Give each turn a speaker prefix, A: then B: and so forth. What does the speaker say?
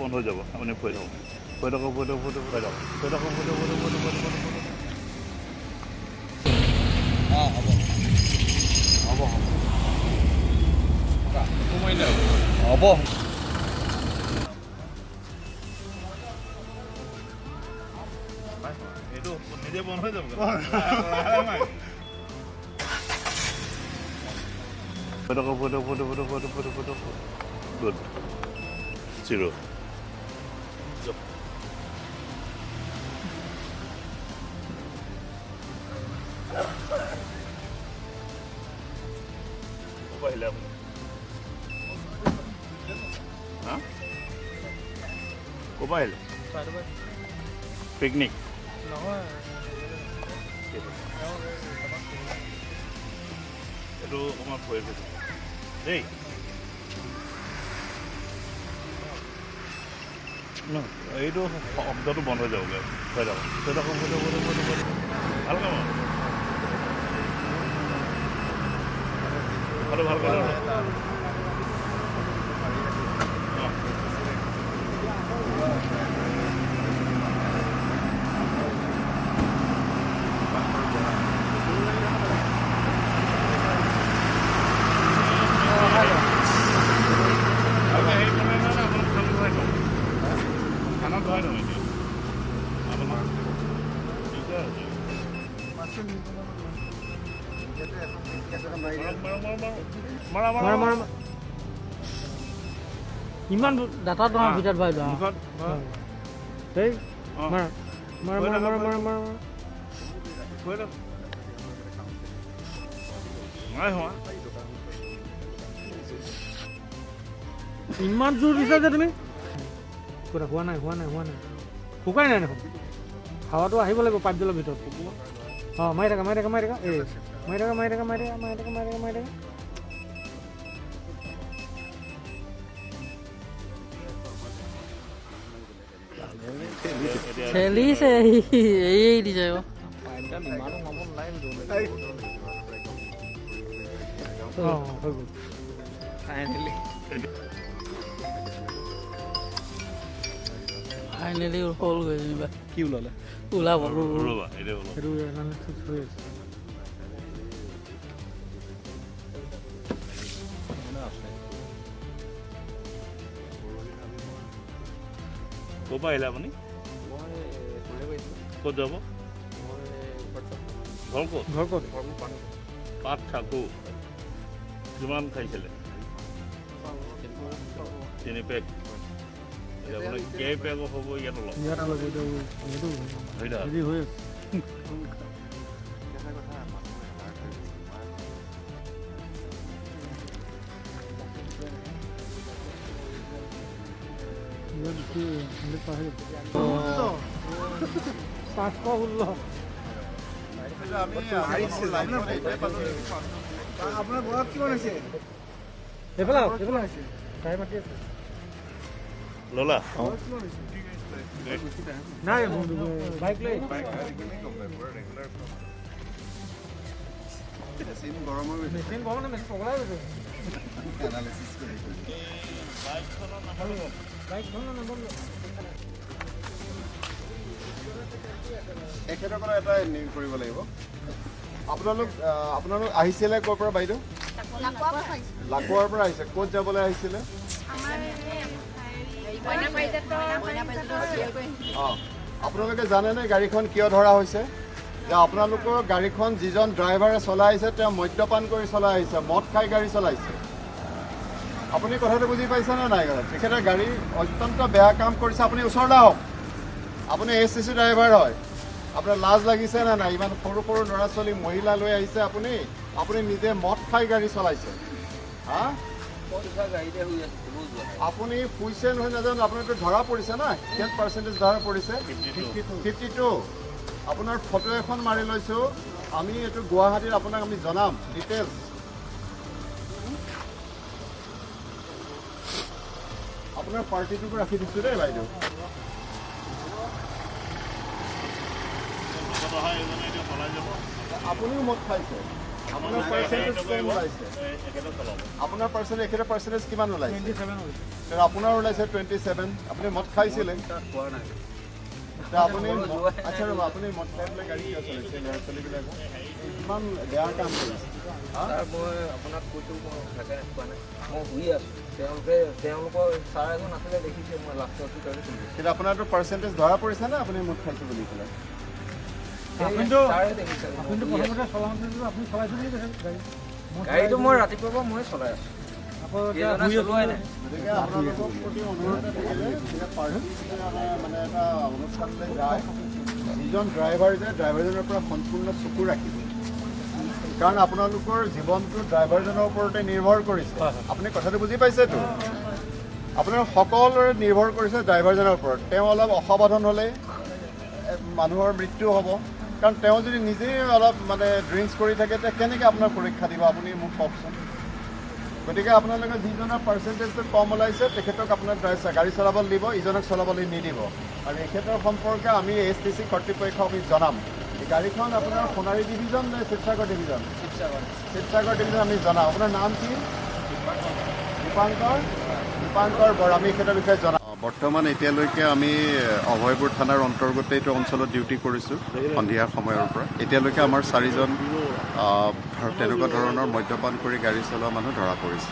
A: বন্ধ হৈ যাব আপুনি থৈ থাকক হ'ব এইটো নিজে বন্ধ হৈ যাব Good. Zero. Picnic. Itu rumah gue gitu. Hey. No, itu শব্দটো বন্ধ হৈ যাবগৈ হৈ যাব ভাল কাম ভাল ভাল
B: ইমান ডাটা তোমাৰ ভিতৰত ভাই লোৱা এই মাৰ ইমান জোৰ দিছা যে তুমি কোটা হোৱা নাই শুকাই নাই দেখোন হাৱাটো আহিব লাগিব পাইপডালৰ ভিতৰত মাৰি থাকা এই মাৰি থাকা খেলিছে এই দিছে ফাইনেলি হ'ল গৈ যেনিবা কি ওলাব
A: ক'ৰ পৰা আহিলে আপুনি ক'ত যাব ঘৰ ক'ত পাত থাকো কিমান খাইছিলে 3 পেক আপোনাৰ কেই পেক হ'ব ইয়াত
C: আপোনাৰ ঘৰত কিমান আছে
A: ললা
B: নাই বাইক লৈ মেচিন গৰম পগলাই গৈছে
C: এখেতৰ পৰা এটা নিউজ কৰিব লাগিব আপোনালোক আহিছিলে ক'ৰ পৰা বাইদেউ লাকুৱাৰ পৰা আহিছে ক'ত যাবলৈ আহিছিলে আপোনালোকে জানেনে গাড়ীখন কিয় ধৰা হৈছে যে আপোনালোকৰ গাড়ীখন যিজন ড্ৰাইভাৰে চলাইছে তেওঁ মদ্যপান কৰি চলাই আহিছে মদ খাই গাড়ী চলাইছে আপুনি কথাটো বুজি পাইছেনে নাই তেখেতে গাড়ী অত্যন্ত বেয়া কাম কৰিছে আপুনি ওচৰলৈ আহক আপুনি এছটিচি ড্ৰাইভাৰ হয় আপোনাৰ লাজ লাগিছে নে নাই ইমান সৰু সৰু ল'ৰা ছোৱালী মহিলা লৈ আহিছে আপুনি নিজে মদ খাই গাড়ী চলাইছে হা আপুনি শুইছে নহয় নাজানো আপোনাৰতো ধৰা পৰিছে না কিমান পাৰ্চেণ্টেজ ধৰা পৰিছে 52 আপোনাৰ ফটো এখন মাৰি লৈছোঁ আমি এইটো গুৱাহাটীত আপোনাক আমি জনাম ডিটেইলছ আপোনাৰ পাৰ্টিটোকো ৰাখি দিছোঁ দেই বাইদেউ আপুনিও মদ খাইছে আপোনাৰ পাৰ্চেণ্টেজ কিমান ওলাইছে? আপোনাৰ পাৰ্চেণ্টেজ কিমান ওলাইছে?
B: 27 হ'ল।
C: আপোনাৰ ওলাইছে 27। আপুনি মদ খাইছিলে? আপুনি আচ্ছা ৰ'ব, আপুনি মদ খাই পেলাই গাড়ী কিয় চলাইছে? ল'ৰা ছোৱালীবিলাকক কিমান বেয়া কাম কৰিছে?
D: মই আপোনাক কৈছোঁ, মই ভালকৈ পোৱা নাই, মই শুই আছোঁ। তেওঁলোকৰ ছাৰ এজন আছিলে, দেখিছে মই লাষ্টত
C: কিন্তু আপোনাৰতো পাৰ্চেণ্টেজ ধৰা পৰিছে নে আপুনি মদ খাইছে বুলি পেলাই?
B: আপুনিতো
D: ছাৰে দেখিছে।
B: প্ৰথমতে চলাওঁতেতো আপুনি চলাইছে বুলি কৈছে গাড়ী।
D: গাড়ীটো মই ৰাতিপুৱাৰ পৰা মই চলাই আছোঁ।
B: আকৌ এতিয়া
D: এইজনে
B: শুই
D: চলোৱাই নাই।
C: গতিকে আপোনালোকৰ প্ৰতি অনুৰোধ থাকিলে যেতিয়া মানে এটা অনুষ্ঠানলৈ যায়, যিজন ড্ৰাইভাৰ যে ড্ৰাইভাৰজনৰ পৰা সম্পূৰ্ণ চকু ৰাখিব, কাৰণ আপোনালোকৰ জীৱনটো ড্ৰাইভাৰজনৰ ওপৰতে নিৰ্ভৰ কৰিছে। আপুনি কথাটো বুজি পাইছেতো? আপোনাৰ সকলোৰে নিৰ্ভৰ কৰিছে ড্ৰাইভাৰজনৰ ওপৰত। তেওঁ অলপ অসাৱধান হ'লে মানুহৰ মৃত্যু হ'ব, কাৰণ তেওঁ যদি নিজেই অলপ মানে ড্ৰিংকছ কৰি থাকে, তেতিয়া কেনেকৈ আপোনাৰ পৰীক্ষা দিব আপুনি মোক কওকচোন। গতিকে আপোনালোকে যিজনৰ পাৰ্চেণ্টেজটো কম ওলাইছে তেখেতক আপোনাৰ গাড়ী চলাবলৈ দিব, ইজনক চলাবলৈ নিদিব। আৰু এখেতৰ সম্পৰ্কে আমি STC কৰ্তৃপক্ষক আমি জনাম। এই গাড়ীখন আপোনাৰ সোণাৰী ডিভিজন নে শিৱসাগৰ ডিভিজন? শিৱসাগৰ ডিভিজন আমি জনাম। আপোনাৰ নাম কি? দীপাংকৰ বৰা। আমি এখেতৰ বিষয়ে জনাম। বৰ্তমান এতিয়ালৈকে আমি অভয়পুৰ থানাৰ অন্তৰ্গত এইটো অঞ্চলত ডিউটি কৰিছোঁ সন্ধিয়াৰ সময়ৰ পৰা। এতিয়ালৈকে আমাৰ 4জন তেনেকুৱা ধৰণৰ মদ্যপান কৰি গাড়ী চলোৱা মানুহ ধৰা পৰিছে।